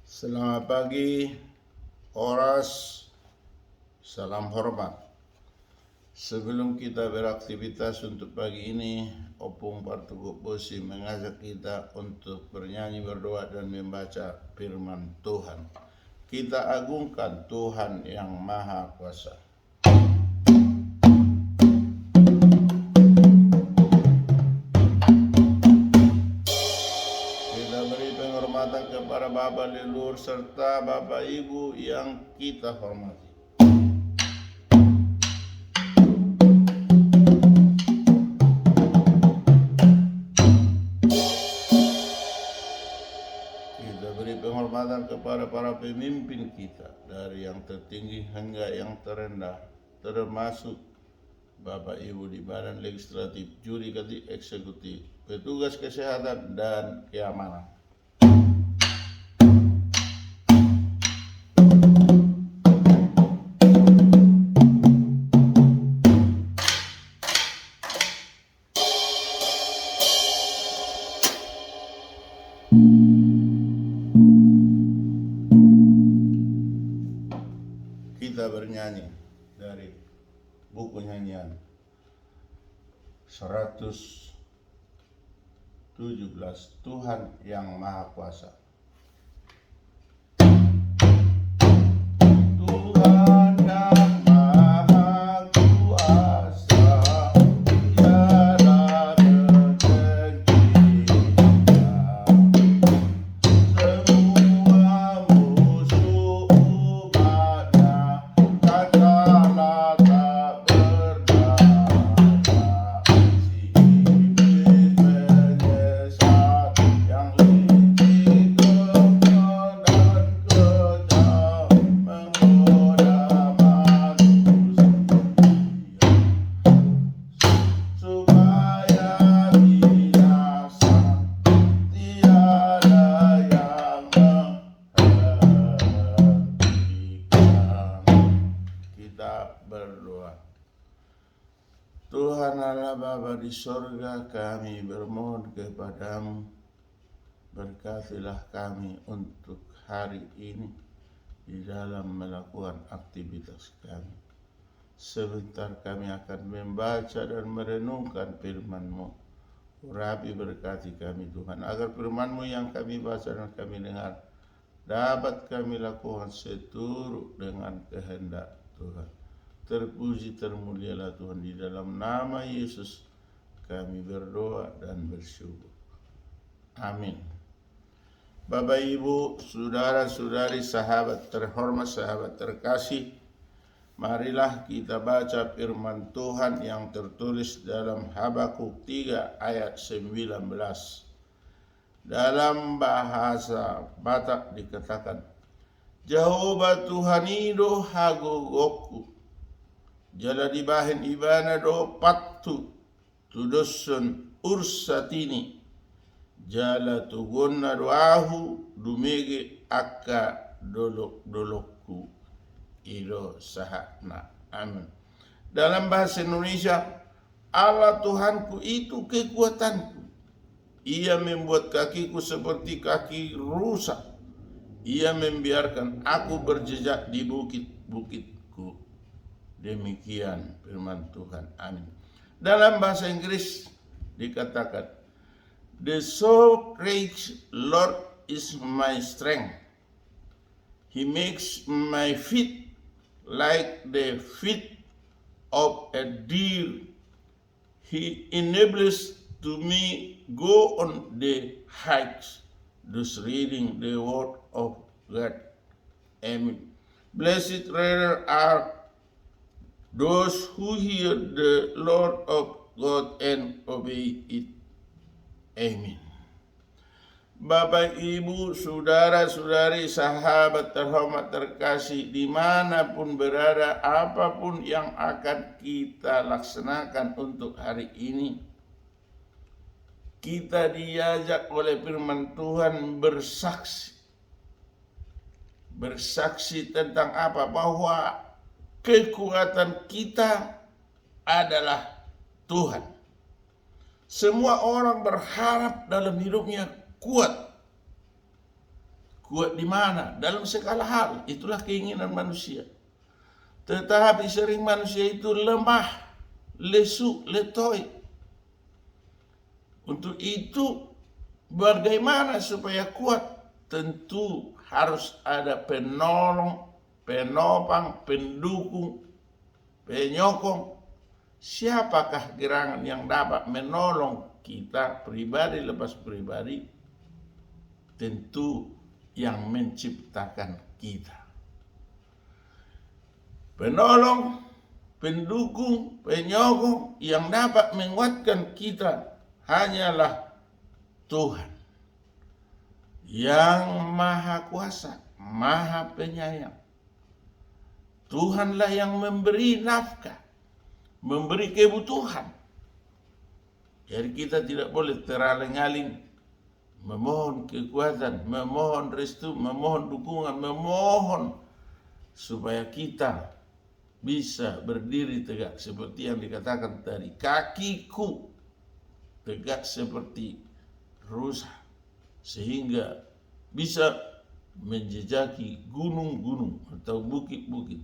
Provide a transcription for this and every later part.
Selamat pagi, Horas, salam hormat. Sebelum kita beraktivitas untuk pagi ini, Opung Partukuk Bosi mengajak kita untuk bernyanyi, berdoa, dan membaca firman Tuhan. Kita agungkan Tuhan yang Maha Kuasa. Kita beri penghormatan kepada Bapak leluhur serta Bapak Ibu yang kita hormati. Kita beri penghormatan kepada para pemimpin kita, dari yang tertinggi hingga yang terendah, termasuk Bapak Ibu di Badan Legislatif, Yudikatif, Eksekutif, petugas kesehatan dan keamanan. Kita bernyanyi dari buku nyanyian 117, Tuhan yang Maha Kuasa. Tuhan yang Maha Kuasa, tiada tertandingan. Semua musuh umatnya katalah tak berdaya. Si iblis penyesat yang licik, kejam dan kejam menggoda manusia supaya binasa, tiada yang menghentikan. Kita berdoa. Tuhan Allah Bapa di sorga, kami bermohon kepadamu, berkatilah kami untuk hari ini di dalam melakukan aktivitas kami. Sebentar kami akan membaca dan merenungkan firman-Mu. Urapi berkati kami Tuhan, agar firman-Mu yang kami baca dan kami dengar dapat kami lakukan seturut dengan kehendak Tuhan. Terpuji termulialah Tuhan, di dalam nama Yesus kami berdoa dan bersyukur. Amin. Bapak Ibu, saudara-saudari, sahabat terhormat, sahabat terkasih, marilah kita baca firman Tuhan yang tertulis dalam Habakuk 3 ayat 19. Dalam bahasa Batak dikatakan, Jehovah Tuhan ido hagogoku, jala dibahen ibana do pattu tudosun ursatini, jala tugonna doahu dumege akka dolok-dolokku ido sahakna. Amin. Dalam bahasa Indonesia, Allah Tuhanku itu kekuatanku. Ia membuat kakiku seperti kaki rusa. Ia membiarkan aku berjejak di bukit-bukitku. Demikian firman Tuhan. Amin. Dalam bahasa Inggris dikatakan, The sovereign Lord is my strength. He makes my feet like the feet of a deer. He enables to me go on the hikes, thus reading the word of God. Amen. Blessed rather are those who hear the Lord of God and obey it. Amen. Bapak, Ibu, saudara-saudari, sahabat terhormat terkasih, dimanapun berada, apapun yang akan kita laksanakan untuk hari ini, kita diajak oleh firman Tuhan bersaksi. Bersaksi tentang apa? Bahwa kekuatan kita adalah Tuhan. Semua orang berharap dalam hidupnya kuat. Kuat di mana? Dalam segala hal. Itulah keinginan manusia. Tetapi sering manusia itu lemah, lesu, letoi. Untuk itu bagaimana supaya kuat? Tentu harus ada penolong, penopang, pendukung, penyokong. Siapakah gerangan yang dapat menolong kita pribadi lepas pribadi? Tentu yang menciptakan kita. Penolong, pendukung, penyokong yang dapat menguatkan kita hanyalah Tuhan yang maha kuasa, maha penyayang. Tuhanlah yang memberi nafkah, memberi kebutuhan. Jadi kita tidak boleh teraleng-aleng memohon kekuatan, memohon restu, memohon dukungan, memohon supaya kita bisa berdiri tegak seperti yang dikatakan tadi. Kakiku tegak seperti rusa sehingga bisa menjejaki gunung-gunung atau bukit-bukit.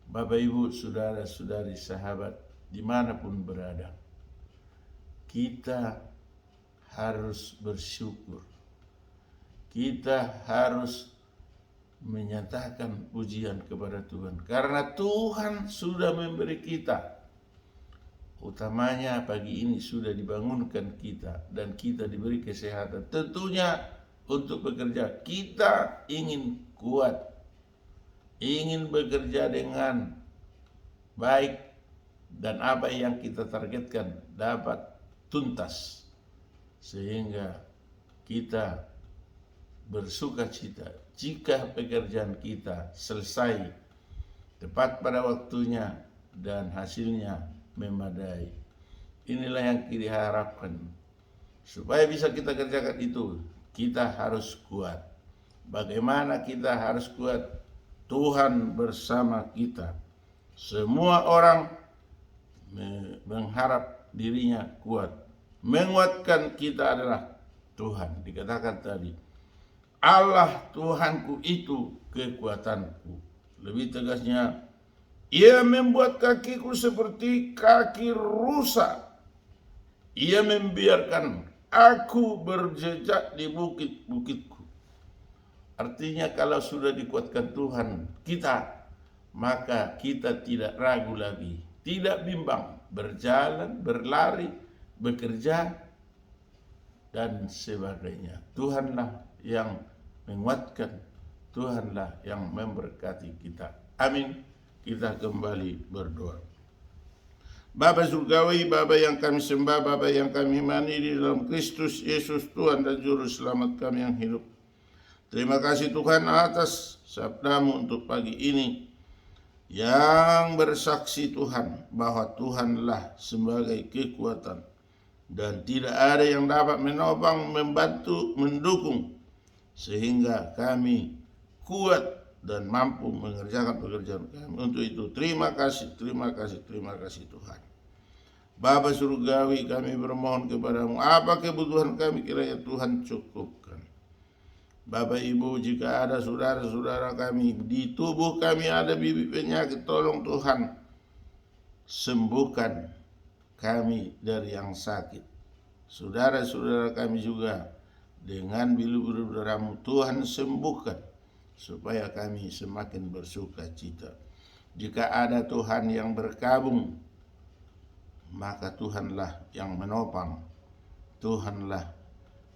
Bapak, Ibu, saudara-saudari, sahabat dimanapun berada, kita harus bersyukur. Kita harus menyatakan pujian kepada Tuhan karena Tuhan sudah memberi kita. Utamanya pagi ini sudah dibangunkan kita dan kita diberi kesehatan. Tentunya untuk bekerja kita ingin kuat, ingin bekerja dengan baik, dan apa yang kita targetkan dapat tuntas sehingga kita bersukacita jika pekerjaan kita selesai tepat pada waktunya dan hasilnya memadai. Inilah yang kita harapkan. Supaya bisa kita kerjakan itu, kita harus kuat. Bagaimana kita harus kuat? Tuhan bersama kita. Semua orang mengharap dirinya kuat. Menguatkan kita adalah Tuhan. Dikatakan tadi, Allah Tuhanku itu kekuatanku. Lebih tegasnya, Ia membuat kakiku seperti kaki rusa. Ia membiarkan aku berjejak di bukit-bukitku. Artinya kalau sudah dikuatkan Tuhan kita, maka kita tidak ragu lagi, tidak bimbang, berjalan, berlari, bekerja, dan sebagainya. Tuhanlah yang menguatkan, Tuhanlah yang memberkati kita. Amin. Kita kembali berdoa. Bapa surgawi, Bapa yang kami sembah, Bapa yang kami imani di dalam Kristus Yesus Tuhan dan Juru Selamat kami yang hidup. Terima kasih Tuhan atas sabdamu untuk pagi ini yang bersaksi Tuhan bahwa Tuhanlah sebagai kekuatan dan tidak ada yang dapat menopang, membantu, mendukung sehingga kami kuat dan mampu mengerjakan pekerjaan kami. Untuk itu terima kasih Tuhan. Bapa surgawi, kami bermohon kepadamu, apa kebutuhan kami kiranya Tuhan cukupkan. Bapak Ibu, jika ada saudara-saudara kami di tubuh kami ada bibit penyakit, tolong Tuhan sembuhkan kami dari yang sakit. Saudara-saudara kami juga dengan bilu-bilu darah-Mu Tuhan sembuhkan supaya kami semakin bersuka cita. Jika ada Tuhan yang berkabung, maka Tuhanlah yang menopang, Tuhanlah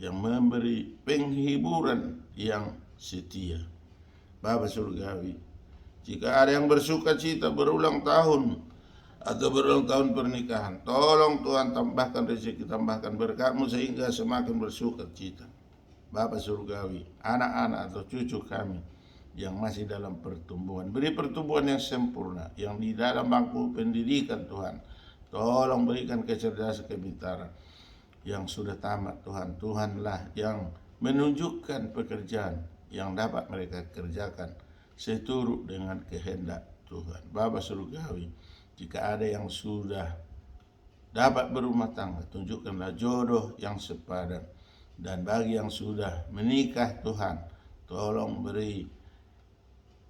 yang memberi penghiburan yang setia. Bapa surgawi, jika ada yang bersuka cita berulang tahun atau berulang tahun pernikahan, tolong Tuhan tambahkan rezeki, tambahkan berkat-Mu sehingga semakin bersuka cita. Bapa surgawi, anak-anak atau cucu kami yang masih dalam pertumbuhan, beri pertumbuhan yang sempurna, yang di dalam bangku pendidikan Tuhan, tolong berikan kecerdasan, kepintaran. Yang sudah tamat Tuhan, Tuhanlah yang menunjukkan pekerjaan yang dapat mereka kerjakan seturut dengan kehendak Tuhan. Bapa surgawi, jika ada yang sudah dapat berumah tangga, tunjukkanlah jodoh yang sepadan. Dan bagi yang sudah menikah, Tuhan tolong beri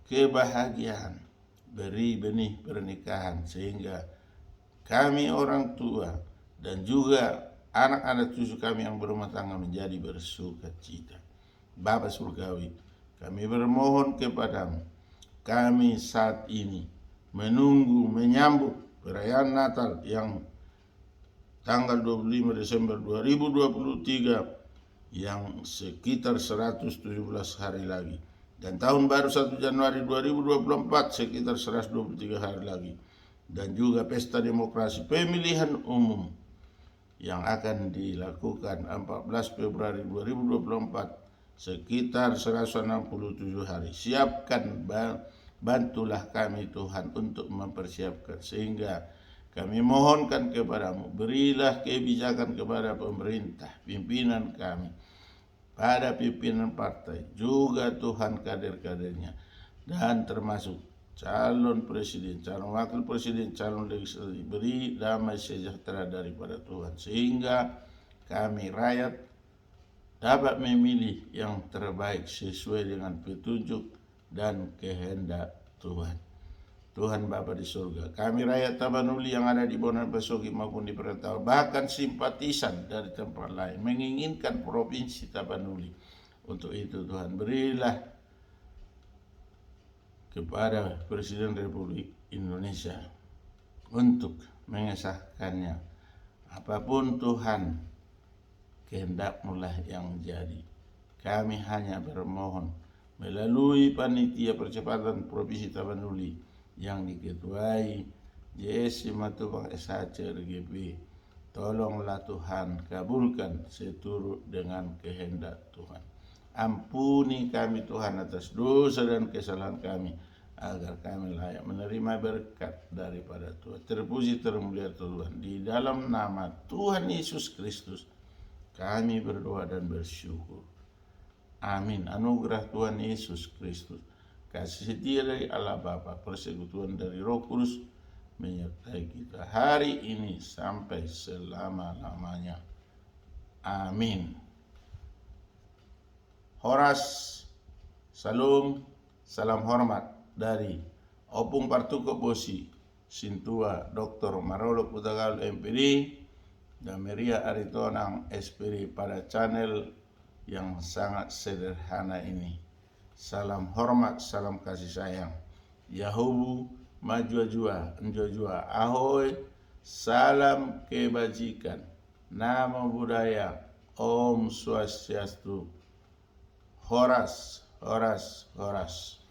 kebahagiaan, beri benih pernikahan, sehingga kami orang tua dan juga anak-anak cucu kami yang berumah tangga menjadi bersuka cita. Bapa Surgawi, kami bermohon kepadamu, kami saat ini menunggu menyambut perayaan Natal yang tanggal 25 Desember 2023 yang sekitar 117 hari lagi, dan tahun baru 1 Januari 2024 sekitar 123 hari lagi, dan juga pesta demokrasi pemilihan umum yang akan dilakukan 14 Februari 2024 sekitar 167 hari. Siapkan, bantulah kami Tuhan untuk mempersiapkan, sehingga kami mohonkan kepadamu, berilah kebijakan kepada pemerintah, pimpinan kami, pada pimpinan partai, juga Tuhan kader-kadernya, dan termasuk calon presiden, calon wakil presiden, calon legislatif. Beri damai sejahtera daripada Tuhan, sehingga kami rakyat dapat memilih yang terbaik sesuai dengan petunjuk dan kehendak Tuhan. Tuhan Bapa di surga, kami rakyat Tapanuli yang ada di Bonan Pesogi maupun di Perantau, bahkan simpatisan dari tempat lain, menginginkan provinsi Tapanuli. Untuk itu Tuhan, berilah kepada Presiden Republik Indonesia untuk mengesahkannya. Apapun Tuhan, kehendak-Mu lah yang jadi. Kami hanya bermohon melalui panitia percepatan Provinsi Tapanuli yang diketuai JS Matubang SHC RGP, tolonglah Tuhan, kabulkan seturut dengan kehendak Tuhan. Ampuni kami Tuhan atas dosa dan kesalahan kami, agar kami layak menerima berkat daripada Tuhan. Terpuji termulia Tuhan, di dalam nama Tuhan Yesus Kristus kami berdoa dan bersyukur. Amin. Anugerah Tuhan Yesus Kristus, kasih setia dari Allah Bapa, persekutuan dari Roh Kudus menyertai kita hari ini sampai selama-lamanya. Amin. Horas, Salum, salam hormat dari Opung Partuko Bosi, Sintua Dr. Marolo Putagal MPD, dan Maria Aritonang SPD pada channel yang sangat sederhana ini. Salam hormat, salam kasih sayang. Yahubu majua-jua, njua-jua, ahoy, salam kebajikan, nama budaya, Om Swastiastu, Horas, Horas, Horas.